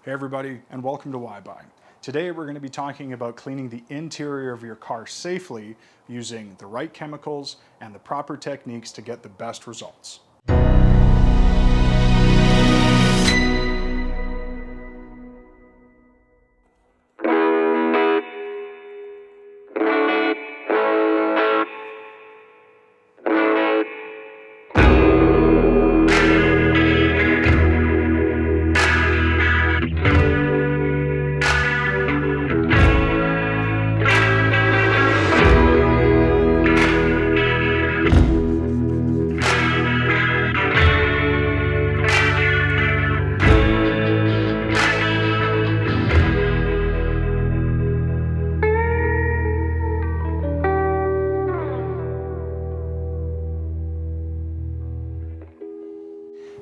Hey everybody, and welcome to WhyBuy. Today we're going to be talking about cleaning the interior of your car safely using the right chemicals and the proper techniques to get the best results.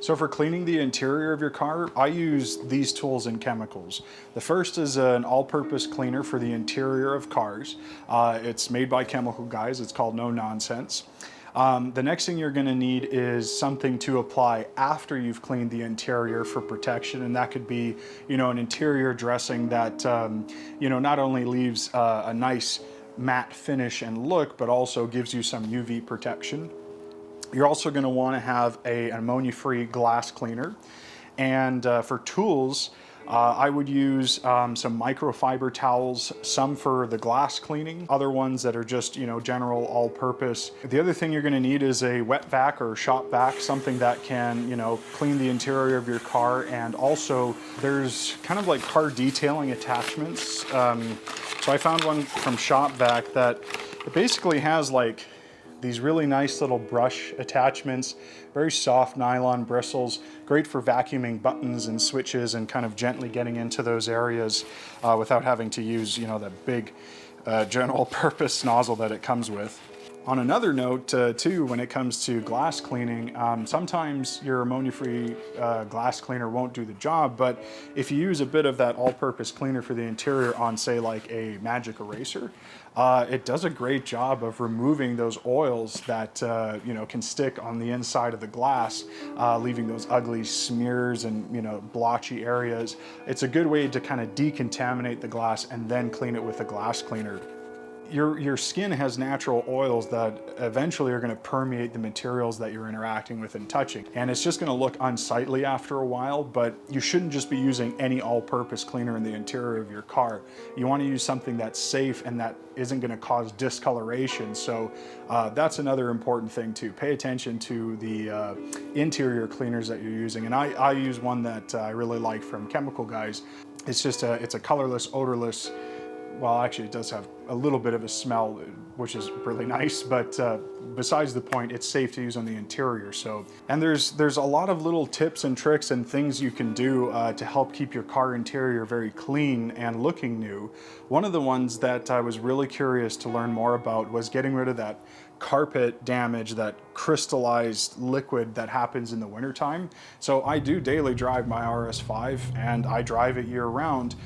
So for cleaning the interior of your car, I use these tools and chemicals. The first is an all-purpose cleaner for the interior of cars. It's made by chemical guys. It's called No Nonsense. The next thing you're going to need is something to apply after you've cleaned the interior for protection, and that could be, an interior dressing that, not only leaves a nice matte finish and look, but also gives you some UV protection. You're also going to want to have an ammonia-free glass cleaner. And for tools, I would use some microfiber towels, some for the glass cleaning, other ones that are just, general all-purpose. The other thing you're going to need is a wet vac or shop vac, something that can, clean the interior of your car. And also there's kind of like car detailing attachments. So I found one from Shop Vac that it basically has like these really nice little brush attachments, very soft nylon bristles, great for vacuuming buttons and switches and kind of gently getting into those areas without having to use, the big general purpose nozzle that it comes with. On another note, too, when it comes to glass cleaning, sometimes your ammonia-free glass cleaner won't do the job, but if you use a bit of that all-purpose cleaner for the interior on, say, like a magic eraser, it does a great job of removing those oils that, can stick on the inside of the glass, leaving those ugly smears and, blotchy areas. It's a good way to kind of decontaminate the glass and then clean it with a glass cleaner. Your skin has natural oils that eventually are going to permeate the materials that you're interacting with and touching. And it's just going to look unsightly after a while, but you shouldn't just be using any all-purpose cleaner in the interior of your car. You want to use something that's safe and that isn't going to cause discoloration. So that's another important thing too. Pay attention to the interior cleaners that you're using. And I use one that I really like from Chemical Guys. It's a colorless, odorless, well, actually it does have a little bit of a smell, which is really nice, but besides the point, it's safe to use on the interior. So, and there's a lot of little tips and tricks and things you can do to help keep your car interior very clean and looking new. One of the ones that I was really curious to learn more about was getting rid of that carpet damage, that crystallized liquid that happens in the wintertime. So I do daily drive my RS5 and I drive it year round.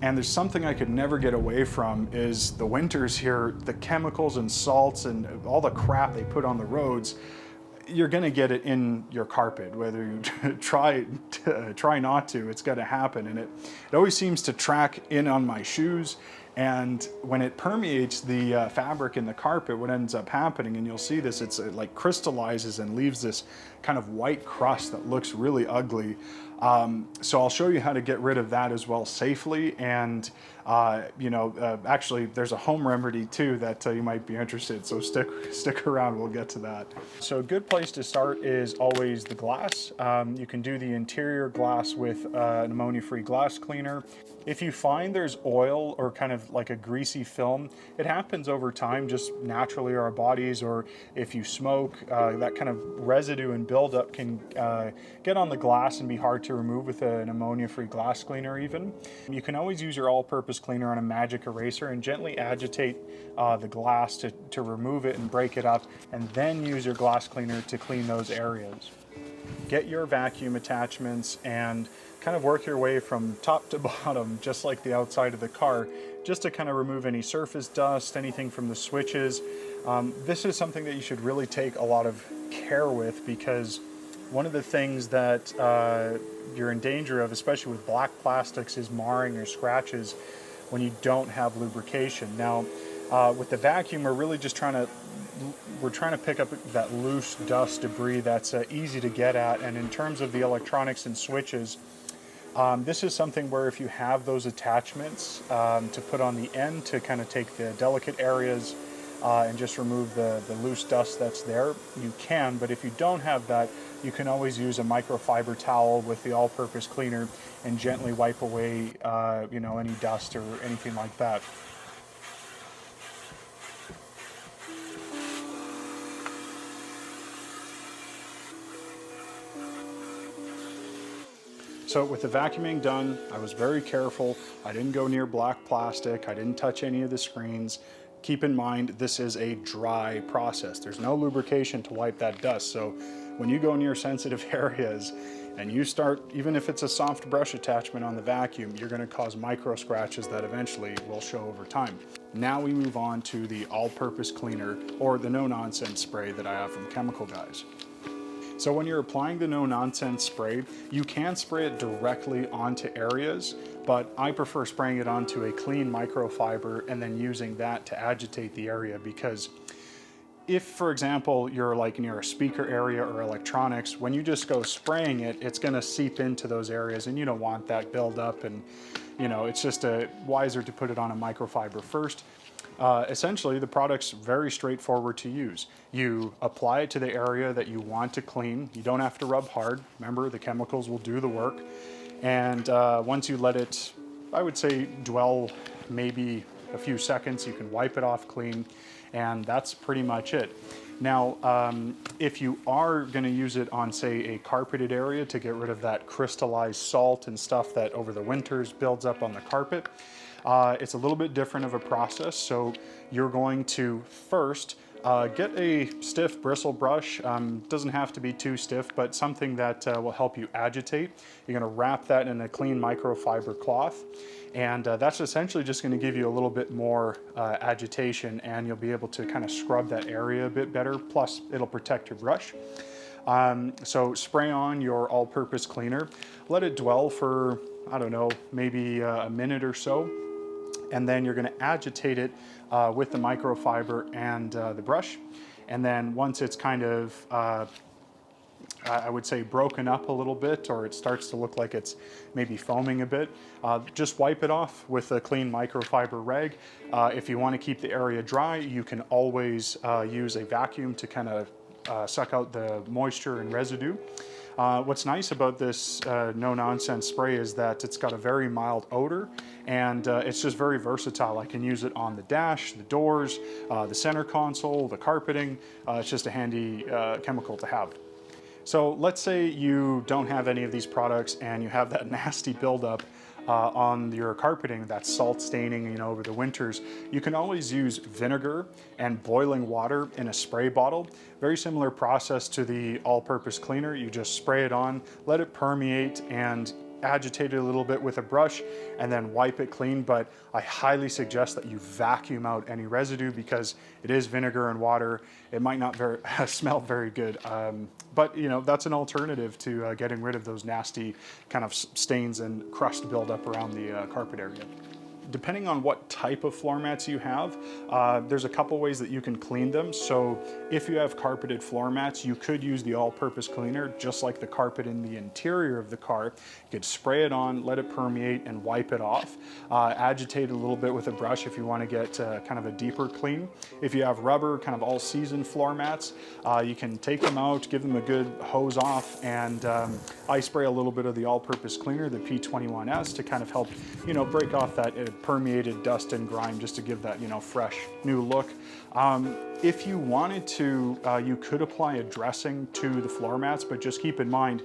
And there's something I could never get away from is the winters here, the chemicals and salts and all the crap they put on the roads. You're gonna get it in your carpet, whether you try not to, it's gonna happen. And it always seems to track in on my shoes. And when it permeates the fabric in the carpet, what ends up happening, and you'll see this, it like crystallizes and leaves this kind of white crust that looks really ugly. So I'll show you how to get rid of that as well safely. And actually there's a home remedy too that you might be interested. So stick around, we'll get to that. So a good place to start is always the glass. You can do the interior glass with an ammonia-free glass cleaner. If you find there's oil or kind of like a greasy film, it happens over time just naturally in our bodies, or if you smoke, that kind of residue and buildup can get on the glass and be hard to remove with an ammonia-free glass cleaner even. You can always use your all-purpose cleaner on a magic eraser and gently agitate the glass to remove it and break it up, and then use your glass cleaner to clean those areas. Get your vacuum attachments and kind of work your way from top to bottom, just like the outside of the car, just to kind of remove any surface dust, anything from the switches. This is something that you should really take a lot of care with, because One of the things that you're in danger of, especially with black plastics, is marring or scratches when you don't have lubrication. Now, with the vacuum, we're trying to pick up that loose dust debris that's easy to get at. And in terms of the electronics and switches, this is something where if you have those attachments to put on the end to kind of take the delicate areas and just remove the loose dust that's there, you can. But if you don't have that, you can always use a microfiber towel with the all-purpose cleaner and gently wipe away, you know, any dust or anything like that. So with the vacuuming done, I was very careful. I didn't go near black plastic. I didn't touch any of the screens. Keep in mind, this is a dry process. There's no lubrication to wipe that dust. So when you go near sensitive areas and you start, even if it's a soft brush attachment on the vacuum, you're gonna cause micro scratches that eventually will show over time. Now we move on to the all-purpose cleaner, or the no-nonsense spray that I have from Chemical Guys. So when you're applying the no-nonsense spray, you can spray it directly onto areas, but I prefer spraying it onto a clean microfiber and then using that to agitate the area, because if, for example, you're like near a speaker area or electronics, when you just go spraying it, it's gonna seep into those areas and you don't want that buildup, and you know, it's just wiser to put it on a microfiber first. Essentially, the product's very straightforward to use. You apply it to the area that you want to clean. You don't have to rub hard. Remember, the chemicals will do the work. And once you let it, I would say, dwell maybe a few seconds, you can wipe it off clean, and that's pretty much it. Now, if you are going to use it on, say, a carpeted area to get rid of that crystallized salt and stuff that over the winters builds up on the carpet, it's a little bit different of a process. So you're going to first get a stiff bristle brush. Doesn't have to be too stiff, but something that will help you agitate. You're gonna wrap that in a clean microfiber cloth. And that's essentially just gonna give you a little bit more agitation, and you'll be able to kind of scrub that area a bit better. Plus, it'll protect your brush. So spray on your all-purpose cleaner. Let it dwell for, I don't know, maybe a minute or so. And then you're going to agitate it with the microfiber and the brush. And then once it's kind of, I would say, broken up a little bit, or it starts to look like it's maybe foaming a bit, just wipe it off with a clean microfiber rag. If you want to keep the area dry, you can always use a vacuum to kind of suck out the moisture and residue. What's nice about this no-nonsense spray is that it's got a very mild odor, and it's just very versatile. I can use it on the dash, the doors, the center console, the carpeting. It's just a handy chemical to have. So let's say you don't have any of these products and you have that nasty buildup on your carpeting, that salt staining, you know, over the winters. You can always use vinegar and boiling water in a spray bottle. Very similar process to the all-purpose cleaner. You just spray it on, let it permeate, and agitate it a little bit with a brush, and then wipe it clean. But I highly suggest that you vacuum out any residue, because it is vinegar and water. It might not smell very good, but you know, that's an alternative to getting rid of those nasty kind of stains and crust buildup around the carpet area. Depending on what type of floor mats you have, there's a couple ways that you can clean them. So if you have carpeted floor mats, you could use the all-purpose cleaner, just like the carpet in the interior of the car. You could spray it on, let it permeate, and wipe it off. Agitate it a little bit with a brush if you want to get kind of a deeper clean. If you have rubber, kind of all-season floor mats, you can take them out, give them a good hose off, and I spray a little bit of the all-purpose cleaner, the P21S, to kind of help, you know, break off that permeated dust and grime, just to give that, you know, fresh new look. If you wanted to, you could apply a dressing to the floor mats, but just keep in mind,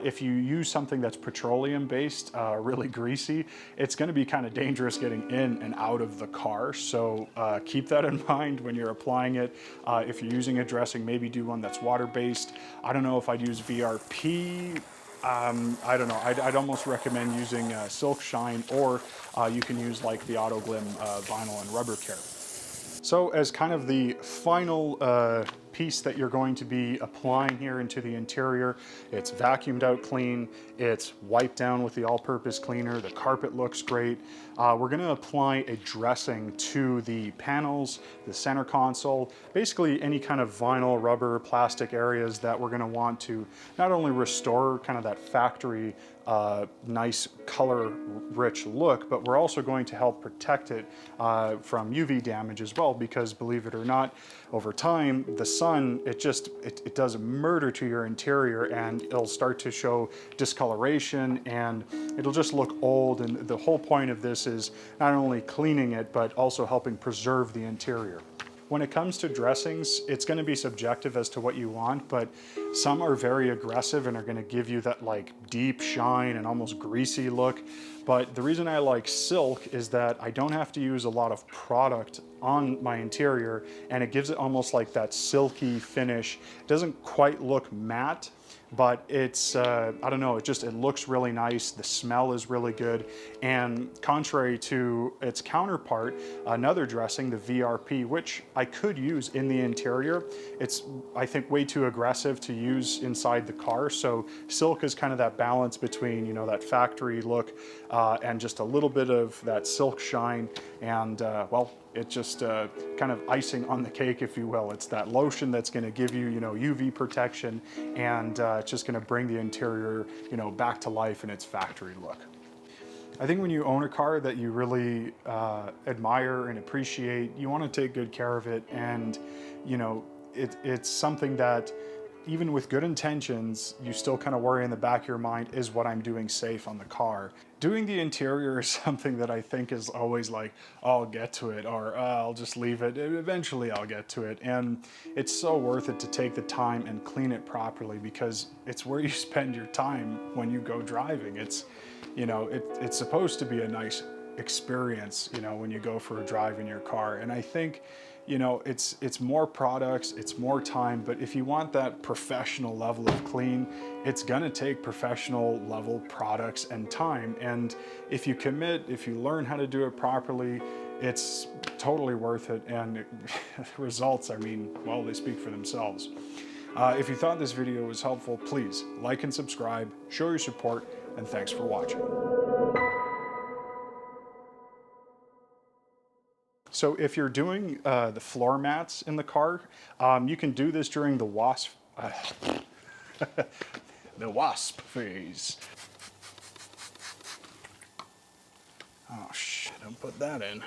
if you use something that's petroleum based, really greasy, it's going to be kind of dangerous getting in and out of the car. So keep that in mind when you're applying it. If you're using a dressing, maybe do one that's water based. I don't know if I'd use VRP. I don't know, I'd almost recommend using Silk Shine, or you can use like the Autoglim vinyl and rubber care. So as kind of the final piece that you're going to be applying here into the interior. It's vacuumed out clean. It's wiped down with the all-purpose cleaner. The carpet looks great. We're gonna apply a dressing to the panels, the center console, basically any kind of vinyl, rubber, plastic areas that we're gonna want to not only restore kind of that factory nice color-rich look, but we're also going to help protect it from UV damage as well, because believe it or not, over time, the sun, it does a murder to your interior, and it'll start to show discoloration and it'll just look old. And the whole point of this is not only cleaning it, but also helping preserve the interior. When it comes to dressings, it's going to be subjective as to what you want, but some are very aggressive and are going to give you that like deep shine and almost greasy look. But the reason I like silk is that I don't have to use a lot of product on my interior, and it gives it almost like that silky finish. It doesn't quite look matte, but it's, I don't know, it looks really nice. The smell is really good. And contrary to its counterpart, another dressing, the VRP, which I could use in the interior, it's, I think, way too aggressive to use inside the car. So silk is kind of that balance between, you know, that factory look and just a little bit of that silk shine. And well, it's just kind of icing on the cake, if you will. It's that lotion that's going to give you, you know, UV protection, and it's just going to bring the interior, you know, back to life in its factory look. I think when you own a car that you really admire and appreciate, you want to take good care of it, and you know, it's something that, even with good intentions, you still kind of worry in the back of your mind, is what I'm doing safe on the car? Doing the interior is something that I think is always like, I'll get to it, or I'll just leave it. Eventually I'll get to it. And it's so worth it to take the time and clean it properly, because it's where you spend your time when you go driving. It's, you know, it's supposed to be a nice experience, you know, when you go for a drive in your car. And I think, you know, it's more products, it's more time, but if you want that professional level of clean, it's gonna take professional level products and time. And if you commit, if you learn how to do it properly, it's totally worth it. And the results, I mean, well, they speak for themselves. If you thought this video was helpful, please like and subscribe, show your support, and thanks for watching. So if you're doing the floor mats in the car, you can do this during the wasp, the wasp phase. Oh shit, don't put that in.